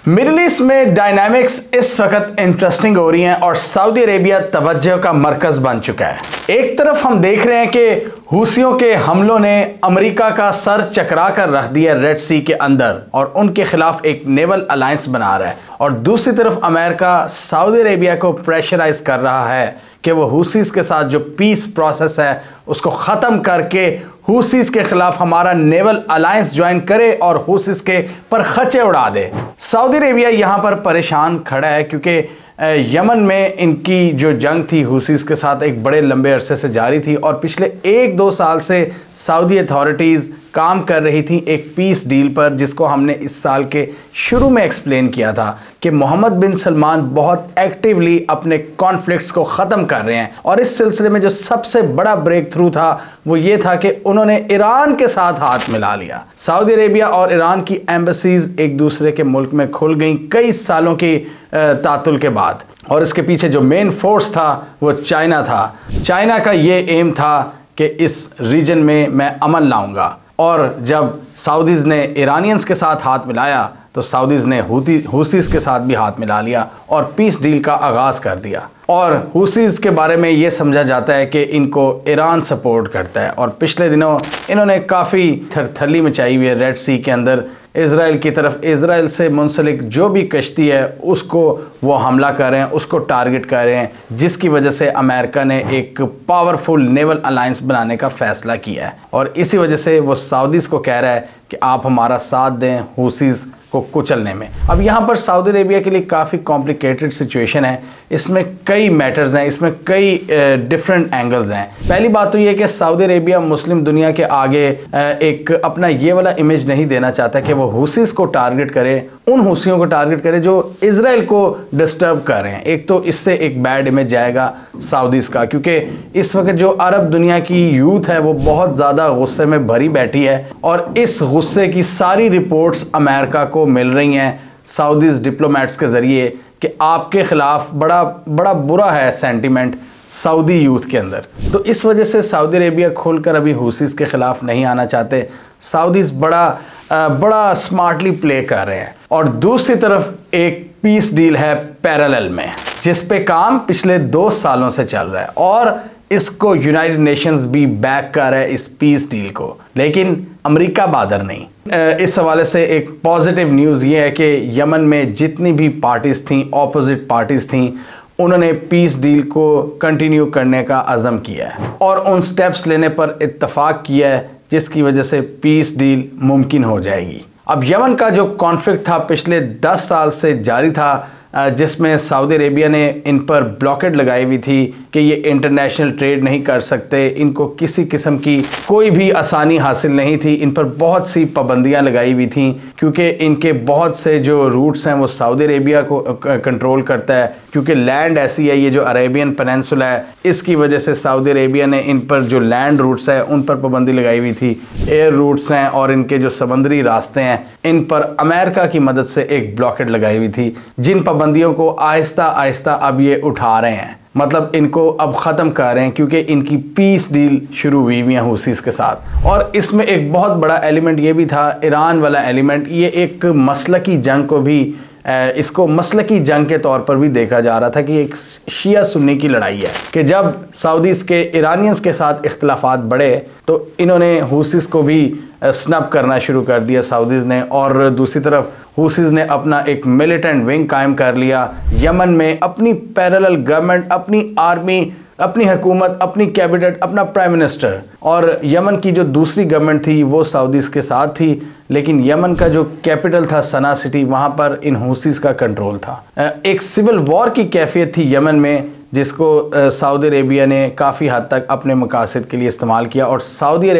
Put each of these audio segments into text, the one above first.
Middle east में dynamics इस वक्त इंटरेस्टिंग हो रही हैं और सऊदी अरेबिया तवज्जो का मरकज बन चुका है। एक तरफ हम देख रहे हैं कि हूसियों के हमलों ने अमेरिका का सर चकरा कर रख दिया रेड सी के अंदर और उनके खिलाफ एक नेवल अलायंस बना रहा है, और दूसरी तरफ अमेरिका सऊदी अरेबिया को प्रेशराइज कर रहा है कि वो हूसीस के साथ जो पीस प्रोसेस है उसको ख़त्म करके हूसीस के खिलाफ हमारा नेवल अलायंस ज्वाइन करे और हूसीस के पर खचे उड़ा दे। सऊदी अरेबिया यहाँ पर परेशान खड़ा है क्योंकि यमन में इनकी जो जंग थी हूसीस के साथ एक बड़े लंबे अरसे से जारी थी और पिछले 1-2 साल से सऊदी अथॉरिटीज़ काम कर रही थी एक पीस डील पर, जिसको हमने इस साल के शुरू में एक्सप्लेन किया था कि मोहम्मद बिन सलमान बहुत एक्टिवली अपने कॉन्फ्लिक्ट्स को ख़त्म कर रहे हैं। और इस सिलसिले में जो सबसे बड़ा ब्रेक थ्रू था वो ये था कि उन्होंने ईरान के साथ हाथ मिला लिया। सऊदी अरेबिया और ईरान की एम्बेसीज एक दूसरे के मुल्क में खुल गई कई सालों की तातुल के बाद, और इसके पीछे जो मेन फोर्स था वो चाइना था। चाइना का ये एम था कि इस रीजन में मैं अमन लाऊंगा, और जब सऊदीज़ ने ईरानियंस के साथ हाथ मिलाया तो सऊदीज़ ने हूसीस के साथ भी हाथ मिला लिया और पीस डील का आगाज़ कर दिया। और हूसीस के बारे में ये समझा जाता है कि इनको ईरान सपोर्ट करता है, और पिछले दिनों इन्होंने काफ़ी थरथली मचाई हुई है रेड सी के अंदर। इज़राइल की तरफ इज़राइल से मुंसलिक जो भी कश्ती है उसको वो हमला कर रहे हैं, उसको टारगेट कर रहे हैं, जिसकी वजह से अमेरिका ने एक पावरफुल नेवल अलायंस बनाने का फ़ैसला किया है। और इसी वजह से वो सऊदीज़ को कह रहा है कि आप हमारा साथ दें हूसीस को कुचलने में। अब यहाँ पर सऊदी अरेबिया के लिए काफ़ी कॉम्प्लिकेटेड सिचुएशन है, इसमें कई मैटर्स हैं, इसमें कई डिफरेंट एंगल्स हैं। पहली बात तो ये है कि सऊदी अरेबिया मुस्लिम दुनिया के आगे एक अपना ये वाला इमेज नहीं देना चाहता कि वो हूसीस को टारगेट करे, उन हूसियों को टारगेट करे जो इज़राइल को डिस्टर्ब कर रहे हैं। एक तो इससे एक बैड इमेज जाएगा सऊदीज़ का, क्योंकि इस वक्त जो अरब दुनिया की यूथ है वो बहुत ज़्यादा गुस्से में भरी बैठी है, और इस गुस्से की सारी रिपोर्ट्स अमेरिका को मिल रही हैं सऊदीज़ डिप्लोमेट्स के ज़रिए कि आपके ख़िलाफ़ बड़ा बुरा है सेंटिमेंट सऊदी यूथ के अंदर। तो इस वजह से सऊदी अरेबिया खोलकर अभी हूसीस के ख़िलाफ़ नहीं आना चाहते। सऊदीज़ बड़ा स्मार्टली प्ले कर रहे हैं। और दूसरी तरफ एक पीस डील है पैरेलल में, जिस पे काम पिछले 2 सालों से चल रहा है, और इसको यूनाइटेड नेशंस भी बैक कर रहा है इस पीस डील को, लेकिन अमेरिका बादर नहीं। इस हवाले से एक पॉजिटिव न्यूज़ ये है कि यमन में जितनी भी पार्टीज़ थीं, ऑपोजिट पार्टीज़ थीं, उन्होंने पीस डील को कंटिन्यू करने का अज़म किया है और उन स्टेप्स लेने पर इत्तफाक किया है, जिसकी वजह से पीस डील मुमकिन हो जाएगी। अब यमन का जो कॉन्फ्लिक्ट था पिछले 10 साल से जारी था, जिसमें सऊदी अरेबिया ने इन पर ब्लॉकेड लगाई हुई थी कि ये इंटरनेशनल ट्रेड नहीं कर सकते, इनको किसी किस्म की कोई भी आसानी हासिल नहीं थी, इन पर बहुत सी पाबंदियां लगाई हुई थी, क्योंकि इनके बहुत से जो रूट्स हैं वो सऊदी अरेबिया को कंट्रोल करता है, क्योंकि लैंड ऐसी है, ये जो अरेबियन पेनिनसुला है, इसकी वजह से सऊदी अरेबिया ने इन पर जो लैंड रूट्स है उन पर पाबंदी लगाई हुई थी। एयर रूट्स हैं और इनके जो समुद्री रास्ते हैं इन पर अमेरिका की मदद से एक ब्लॉकेड लगाई हुई थी, जिन पाबंदियों को आहिस्ता आहिस्ता अब ये उठा रहे हैं, मतलब इनको अब ख़त्म कर रहे हैं, क्योंकि इनकी पीस डील शुरू हुई हुई है हूसीस के साथ। और इसमें एक बहुत बड़ा एलिमेंट ये भी था, ईरान वाला एलिमेंट। ये एक मसलकी जंग को भी इसको मसलकी जंग के तौर पर भी देखा जा रहा था कि एक शिया सुन्नी की लड़ाई है, कि जब सऊदीज़ के ईरानियंस के साथ इख्तलाफात बढ़े तो इन्होंने हूसीस को भी स्नब करना शुरू कर दिया सऊदीज़ ने, और दूसरी तरफ हूसीस ने अपना एक मिलिटेंट विंग कायम कर लिया यमन में, अपनी पैरेलल गवर्नमेंट, अपनी आर्मी, अपनी हुकूमत, अपनी कैबिनेट, अपना प्राइम मिनिस्टर। और यमन की जो दूसरी गवर्नमेंट थी वो सऊदीज़ के साथ थी, लेकिन यमन का जो कैपिटल था सना सिटी, वहाँ पर इन हूसीस का कंट्रोल था। एक सिविल वॉर की कैफियत थी यमन में, जिसको सऊदी अरेबिया ने काफ़ी हद तक अपने मकासद के लिए इस्तेमाल किया, और सऊदी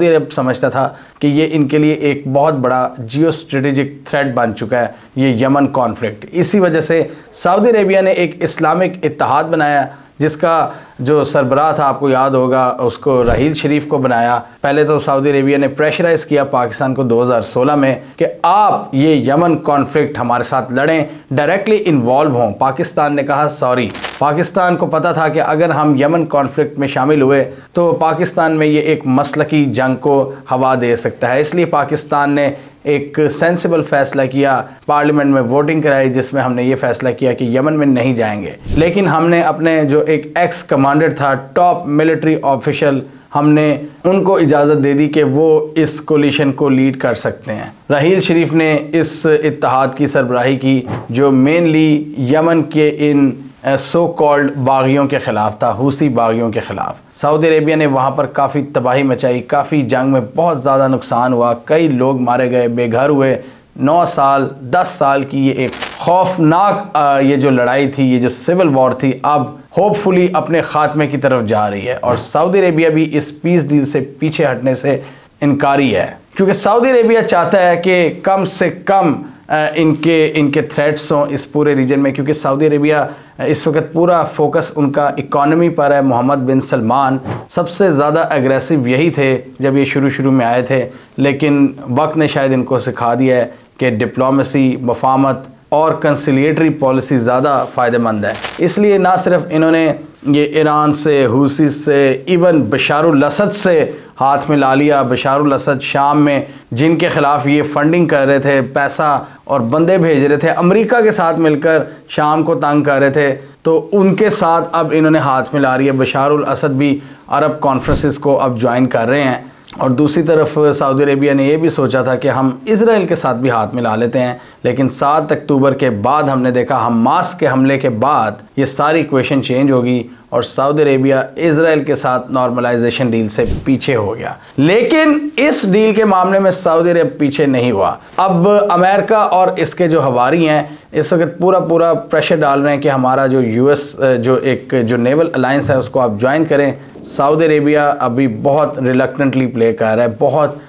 अरब समझता था कि ये इनके लिए एक बहुत बड़ा जियो स्ट्रेटेजिक थ्रेट बन चुका है ये यमन कॉन्फ्लिक्ट। इसी वजह से सऊदी अरेबिया ने एक इस्लामिक इत्तेहाद बनाया, जिसका जो सरबराह था आपको याद होगा, उसको राहील शरीफ को बनाया। पहले तो सऊदी अरेबिया ने प्रेशराइज़ किया पाकिस्तान को 2016 में कि आप ये यमन कॉन्फ्लिक्ट हमारे साथ लड़ें, डायरेक्टली इन्वॉल्व हों। पाकिस्तान ने कहा सॉरी। पाकिस्तान को पता था कि अगर हम यमन कॉन्फ्लिक्ट में शामिल हुए तो पाकिस्तान में ये एक मसलकी जंग को हवा दे सकता है, इसलिए पाकिस्तान ने एक सेंसिबल फैसला किया, पार्लियामेंट में वोटिंग कराई जिसमें हमने ये फैसला किया कि यमन में नहीं जाएंगे। लेकिन हमने अपने जो एक एक्स कमांडर था, टॉप मिलिट्री ऑफिशियल, हमने उनको इजाज़त दे दी कि वो इस कोलिशन को लीड कर सकते हैं। राहील शरीफ ने इस इत्तेहाद की सरबराही की जो मेनली यमन के इन सो कॉल्ड बागियों के ख़िलाफ़ था, हूसी बागियों के ख़िलाफ़। सऊदी अरेबिया ने वहाँ पर काफ़ी तबाही मचाई, काफ़ी जंग में बहुत ज़्यादा नुकसान हुआ, कई लोग मारे गए, बेघर हुए। 9 साल 10 साल की ये एक खौफनाक ये जो लड़ाई थी, ये जो सिविल वॉर थी, अब होपफुली अपने ख़ात्मे की तरफ जा रही है। और सऊदी अरेबिया भी इस पीस डील से पीछे हटने से इनकारी है, क्योंकि सऊदी अरेबिया चाहता है कि कम से कम इनके थ्रेट्स हों इस पूरे रीजन में, क्योंकि सऊदी अरेबिया इस वक्त पूरा फोकस उनका इकॉनमी पर है। मोहम्मद बिन सलमान सबसे ज़्यादा एग्रेसिव यही थे जब ये शुरू में आए थे, लेकिन वक्त ने शायद इनको सिखा दिया है कि डिप्लोमेसी, मफाहमत और कंसिलिएटरी पॉलिसी ज़्यादा फ़ायदेमंद है। इसलिए ना सिर्फ इन्होंने ये ईरान से, हूसी से, इवन बशारुल असद से हाथ में ला लिया। बशारुल असद शाम में जिनके ख़िलाफ़ ये फंडिंग कर रहे थे, पैसा और बंदे भेज रहे थे, अमेरिका के साथ मिलकर शाम को तंग कर रहे थे, तो उनके साथ अब इन्होंने हाथ मिला रही है। बशारुल असद भी अरब कॉन्फ्रेंसेस को अब ज्वाइन कर रहे हैं। और दूसरी तरफ सऊदी अरेबिया ने यह भी सोचा था कि हम इज़राइल के साथ भी हाथ मिला लेते हैं, लेकिन 7 अक्टूबर के बाद हमने देखा, हमास के हमले के बाद ये सारी इक्वेशन चेंज होगी और सऊदी अरेबिया इज़राइल के साथ नॉर्मलाइजेशन डील से पीछे हो गया। लेकिन इस डील के मामले में सऊदी अरेबिया पीछे नहीं हुआ। अब अमेरिका और इसके जो हवारी हैं इस वक्त पूरा प्रेशर डाल रहे हैं कि हमारा जो यूएस जो नेवल अलायंस है उसको आप ज्वाइन करें। सऊदी अरेबिया अभी बहुत रिलक्टेंटली प्ले कर रहा है, बहुत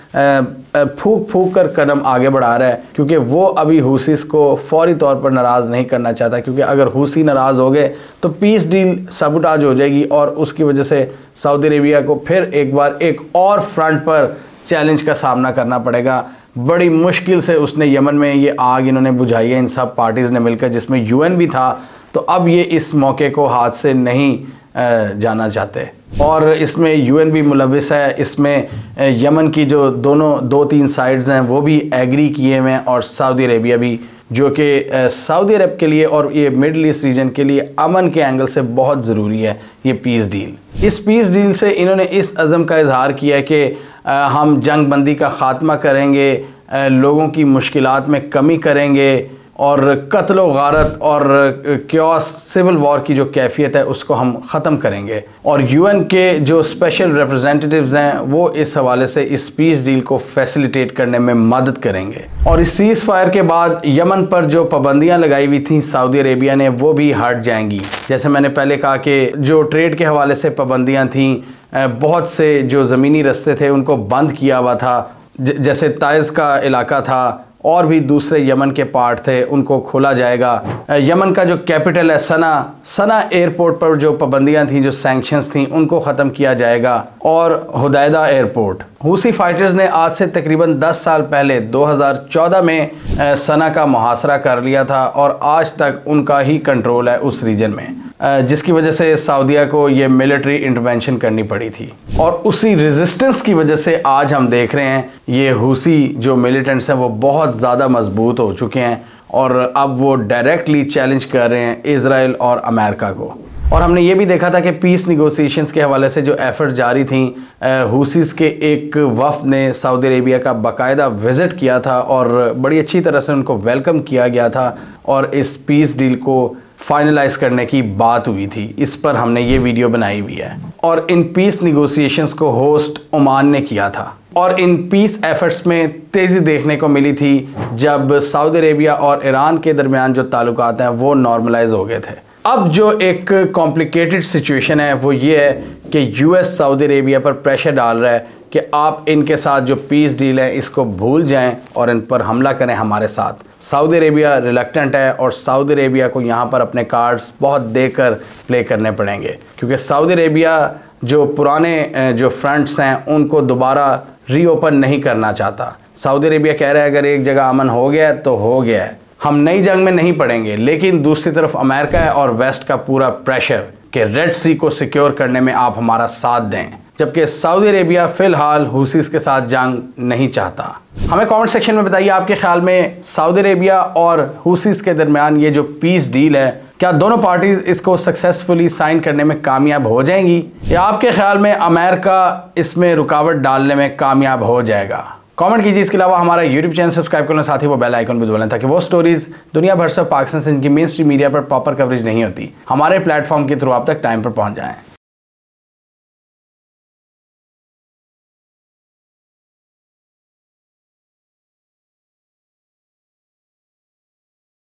फूक कर कदम आगे बढ़ा रहा है, क्योंकि वो अभी हूसीस को फौरी तौर पर नाराज़ नहीं करना चाहता, क्योंकि अगर हूसी नाराज़ हो गए तो पीस डील सबुटाज हो जाएगी और उसकी वजह से सऊदी अरेबिया को फिर एक बार एक और फ्रंट पर चैलेंज का सामना करना पड़ेगा। बड़ी मुश्किल से उसने यमन में ये आग इन्होंने बुझाई है, इन सब पार्टीज़ ने मिलकर, जिसमें यूएन भी था। तो अब ये इस मौके को हाथ से नहीं जाना चाहते और इसमें यूएन भी मुलविस है। इसमें यमन की जो 2-3 साइड्स हैं वो भी एग्री किए हुए हैं और सऊदी अरेबिया भी, जो कि सऊदी अरब के लिए और ये मिडल ईस्ट रीजन के लिए अमन के एंगल से बहुत ज़रूरी है ये पीस डील। इस पीस डील से इन्होंने इस अज़म का इजहार किया है कि हम जंग बंदी का ख़ात्मा करेंगे, लोगों की मुश्किलात में कमी करेंगे और कत्ल व गारत और क्योस सिविल वॉर की जो कैफियत है उसको हम ख़त्म करेंगे। और यूएन के जो स्पेशल रिप्रेजेंटेटिव्स हैं वो इस हवाले से इस पीस डील को फैसिलिटेट करने में मदद करेंगे। और इस सीज़ फायर के बाद यमन पर जो पाबंदियां लगाई हुई थी सऊदी अरेबिया ने वो भी हट जाएंगी। जैसे मैंने पहले कहा कि जो ट्रेड के हवाले से पाबंदियाँ थीं, बहुत से जो ज़मीनी रास्ते थे उनको बंद किया हुआ था, जैसे ताइज़ का इलाका था और भी दूसरे यमन के पार्ट थे उनको खोला जाएगा। यमन का जो कैपिटल है सना एयरपोर्ट पर जो पाबंदियां थी, जो सैंक्शंस थी, उनको ख़त्म किया जाएगा। और हुदैदा एयरपोर्ट, हूसी फाइटर्स ने आज से तकरीबन 10 साल पहले 2014 में सना का मुहासरा कर लिया था और आज तक उनका ही कंट्रोल है उस रीजन में, जिसकी वजह से सऊदीया को ये मिलिट्री इंटरवेंशन करनी पड़ी थी। और उसी रेजिस्टेंस की वजह से आज हम देख रहे हैं ये हूसी जो मिलिटेंट्स हैं वो बहुत ज़्यादा मजबूत हो चुके हैं और अब वो डायरेक्टली चैलेंज कर रहे हैं इज़राइल और अमेरिका को। और हमने ये भी देखा था कि पीस निगोसिएशंस के हवाले से जो एफर्ट जारी थी, हूसीस के एक वफ़द ने सऊदी अरेबिया का बाकायदा विज़िट किया था और बड़ी अच्छी तरह से उनको वेलकम किया गया था और इस पीस डील को फाइनलाइज करने की बात हुई थी। इस पर हमने ये वीडियो बनाई हुई है। और इन पीस निगोसिएशंस को होस्ट ओमान ने किया था और इन पीस एफर्ट्स में तेज़ी देखने को मिली थी जब सऊदी अरेबिया और ईरान के दरमियान जो ताल्लुकात हैं वो नॉर्मलाइज हो गए थे। अब जो एक कॉम्प्लिकेटेड सिचुएशन है वो ये है कि यूएस सऊदी अरेबिया पर प्रेशर डाल रहा है कि आप इनके साथ जो पीस डील है इसको भूल जाएं और इन पर हमला करें हमारे साथ। सऊदी अरेबिया रिलक्टेंट है और सऊदी अरेबिया को यहाँ पर अपने कार्ड्स बहुत देकर प्ले करने पड़ेंगे, क्योंकि सऊदी अरेबिया जो पुराने जो फ्रंट्स हैं उनको दोबारा रीओपन नहीं करना चाहता। सऊदी अरेबिया कह रहा है अगर एक जगह अमन हो गया तो हो गया है, हम नई जंग में नहीं पड़ेंगे। लेकिन दूसरी तरफ अमेरिका है और वेस्ट का पूरा प्रेशर कि रेड सी को सिक्योर करने में आप हमारा साथ दें। जबकि सऊदी अरेबिया फिलहाल हुसीस के साथ जंग नहीं चाहता। हमें कमेंट सेक्शन में बताइए आपके ख्याल में सऊदी अरेबिया और हुसीस के दरमियान ये जो पीस डील है, क्या दोनों पार्टीज इसको सक्सेसफुली साइन करने में कामयाब हो जाएंगी या आपके ख्याल में अमेरिका इसमें रुकावट डालने में कामयाब हो जाएगा? कमेंट कीजिए। इसके अलावा हमारा यूट्यूब चैनल सब्सक्राइब करना, साथ ही वो बेल आइकन भी दबाना ताकि वो स्टोरीज दुनिया भर से पाकिस्तान से इनकी मेन स्ट्रीम मीडिया पर प्रॉपर कवरेज नहीं होती, हमारे प्लेटफॉर्म के थ्रू आप तक टाइम पर पहुंच जाएं।